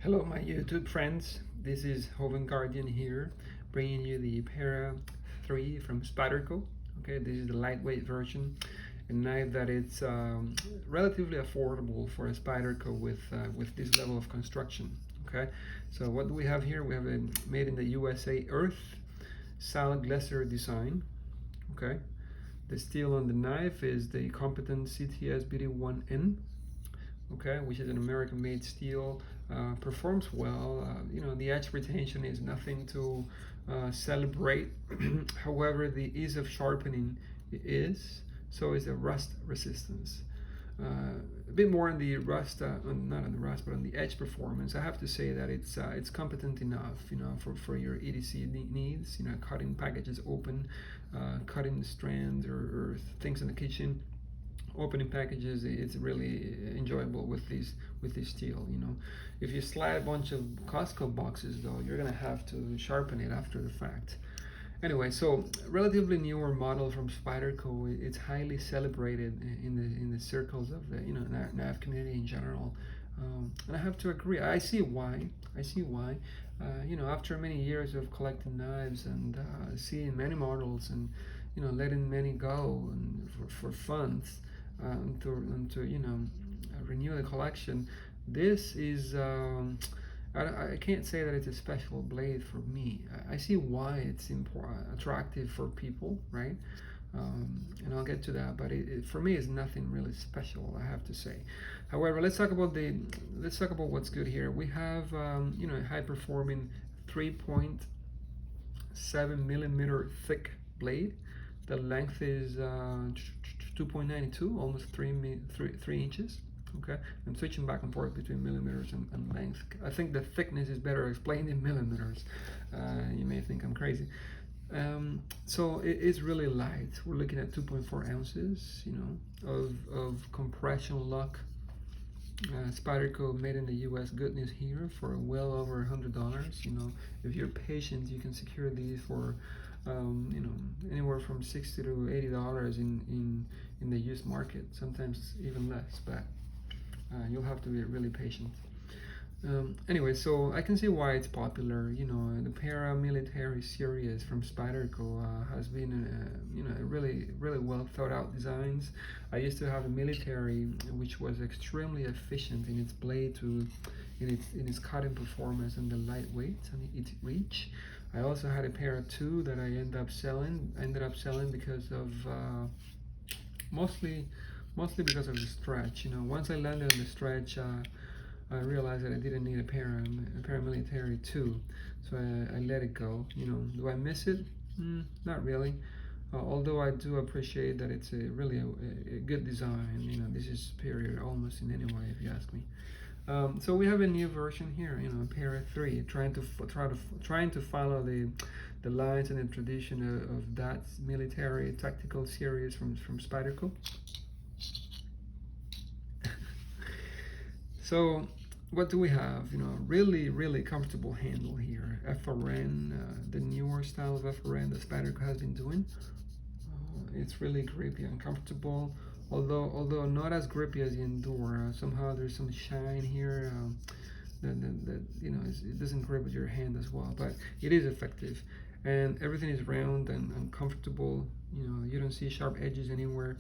Hello my YouTube friends, this is Hoven Guardian here, bringing you the Para 3 from Spyderco. Okay, this is the lightweight version, a knife that it's relatively affordable for a Spyderco with this level of construction. Okay, so what do we have here? We have a made in the USA Earth solid glacier design. Okay, the steel on the knife is the competent CTS BD1N, okay, which is an American-made steel. Performs well. The edge retention is nothing to celebrate. However, the ease of sharpening is. So is the rust resistance. A bit more on the rust, not on the rust, but on the edge performance. I have to say that it's competent enough, for your EDC needs. Cutting packages open, cutting strands or things in the kitchen. Opening packages, it's really enjoyable with this steel. If you slide a bunch of Costco boxes though, you're gonna have to sharpen it after the fact. Anyway, so relatively newer model from Spyderco. It's highly celebrated in the circles of the knife community in general, and I have to agree. I see why. After many years of collecting knives and seeing many models and letting many go and for funds, to renew the collection. This is I can't say that it's a special blade for me. I see why it's attractive for people, right? And I'll get to that, but for me it's nothing really special, I have to say. However, let's talk about what's good here. We have a high performing 3.7 millimeter thick blade. The length is 2.92, almost 3 inches. Okay, I'm switching back and forth between millimeters and length. I think the thickness is better explained in millimeters. You may think I'm crazy. So it is really light. We're looking at 2.4 ounces, of compression lock. Spyderco made in the US. Good news here for well over $100. If you're patient, you can secure these for anywhere from $60 to $80 in the used market, sometimes even less, but you'll have to be really patient. Anyway, so I can see why it's popular. The paramilitary series from Spyderco has been really well thought out designs. I used to have a military which was extremely efficient in its blade, in its cutting performance and the lightweight and its reach. I also had a Para 2 that I ended up selling because of mostly because of the stretch. Once I landed on the stretch, I realized that I didn't need a paramilitary 2, so I let it go. Do I miss it? Not really. Although I do appreciate that it's really a good design. This is superior almost in any way, if you ask me. So we have a new version here, Para 3, trying to follow the lines and the tradition of that military tactical series from Spyderco. So what do we have? Really comfortable handle here. FRN, the newer style of FRN that Spyderco has been doing. It's really grippy and comfortable, although not as grippy as the Endure. Somehow there's some shine here that it doesn't grip with your hand as well, but it is effective, and everything is round and comfortable. You don't see sharp edges anywhere.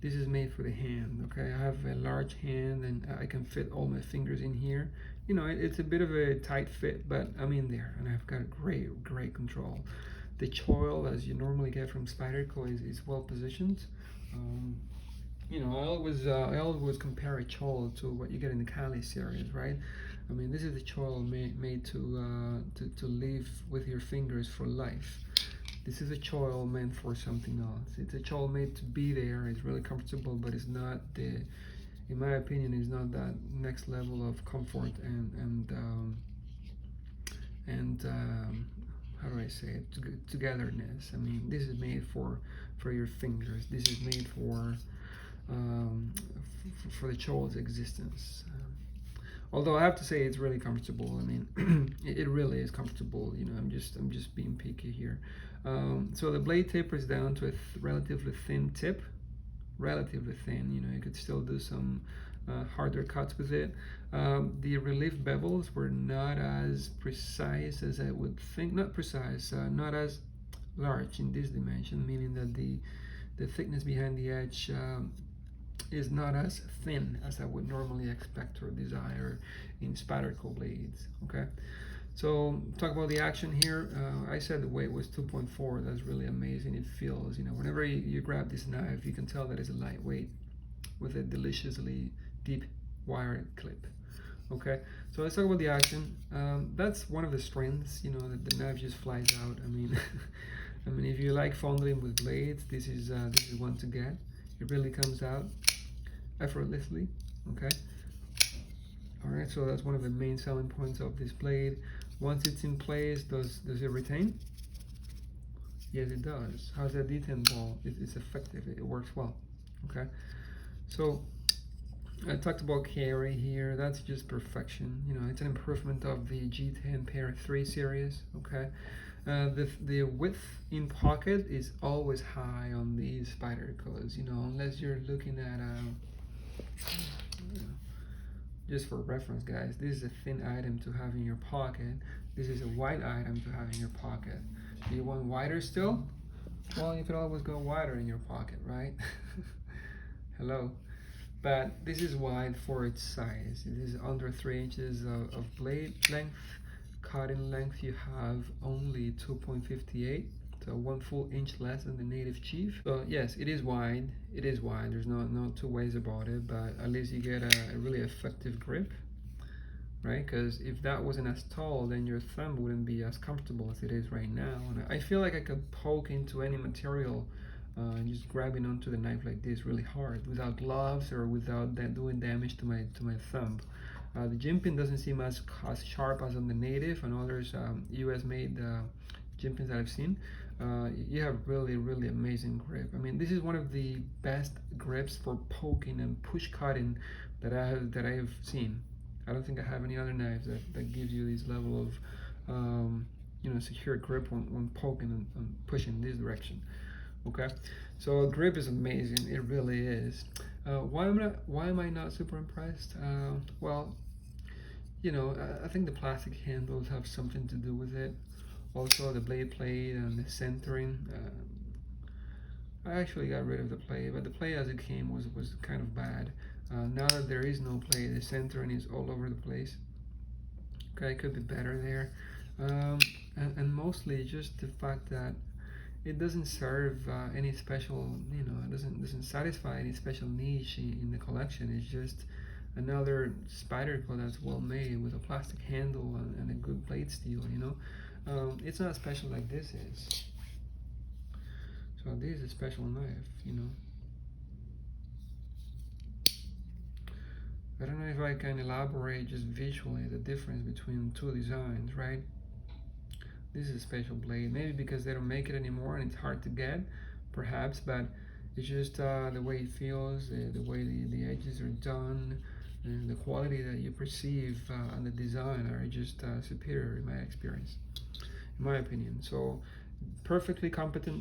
This is made for the hand. Okay, I have a large hand and I can fit all my fingers in here. It's a bit of a tight fit, but I'm in there and I've got great control. The choil, as you normally get from Spyderco, is well positioned. I always compare a choil to what you get in the Kali series, right? This is the choil made to live with your fingers for life. This is a choil meant for something else. It's a choil made to be there. It's really comfortable, but it's not in my opinion, is not that next level of comfort and how do I say it? Togetherness. This is made for your fingers. This is made for the choil's existence. Although I have to say it's really comfortable. It really is comfortable. I'm just being picky here. So the blade tapers down to a relatively thin tip. Relatively thin. You could still do some harder cuts with it. The relief bevels were not as precise as I would think. Not precise, not as large in this dimension, meaning that the thickness behind the edge is not as thin as I would normally expect or desire in Spyderco blades. Okay, so talk about the action here. I said the weight was 2.4. That's really amazing. It feels, whenever you grab this knife, you can tell that it's a lightweight with a deliciously deep wire clip. Okay, so let's talk about the action. That's one of the strengths, that the knife just flies out. I mean, I mean, if you like fondling with blades, this is one to get. It really comes out effortlessly. Okay. All right, so that's one of the main selling points of this blade. Once it's in place, does it retain? Yes, it does. How's that detent ball? It's effective. It works well. Okay. So I talked about carry here. That's just perfection. It's an improvement of the G10 Pair 3 series. Okay. The width in pocket is always high on these Spydercos, unless you're looking at just for reference, guys, this is a thin item to have in your pocket. This is a wide item to have in your pocket. Do you want wider still? Well, you could always go wider in your pocket, right? Hello. But this is wide for its size. It is under 3 inches of blade length. Cutting length, you have only 2.58, so 1 full inch less than the native chief. So yes, it is wide. It is wide. There's no two ways about it. But at least you get a really effective grip, right? Because if that wasn't as tall, then your thumb wouldn't be as comfortable as it is right now. And I feel like I could poke into any material, just grabbing onto the knife like this really hard, without gloves or without that doing damage to my thumb. The jimping doesn't seem as sharp as on the native and others US made jimpings that I've seen. You have really amazing grip. I mean, this is one of the best grips for poking and push cutting that I've seen. I don't think I have any other knives that gives you this level of secure grip when poking and pushing in this direction. Okay, so grip is amazing. It really is. Why am I not super impressed? Well, I think the plastic handles have something to do with it. Also, the blade plate and the centering. I actually got rid of the plate, but the plate as it came was kind of bad. Now that there is no plate, the centering is all over the place. Okay, it could be better there. And mostly just the fact that it doesn't serve any special, it doesn't satisfy any special niche in the collection. It's just another Spyderco that's well made with a plastic handle and a good blade steel. It's not special like this is. So this is a special knife. I don't know if I can elaborate just visually the difference between two designs, right? This is a special blade, maybe because they don't make it anymore and it's hard to get, perhaps, but it's just the way it feels, the way the edges are done, and the quality that you perceive on the design are just superior in my experience, in my opinion. So perfectly competent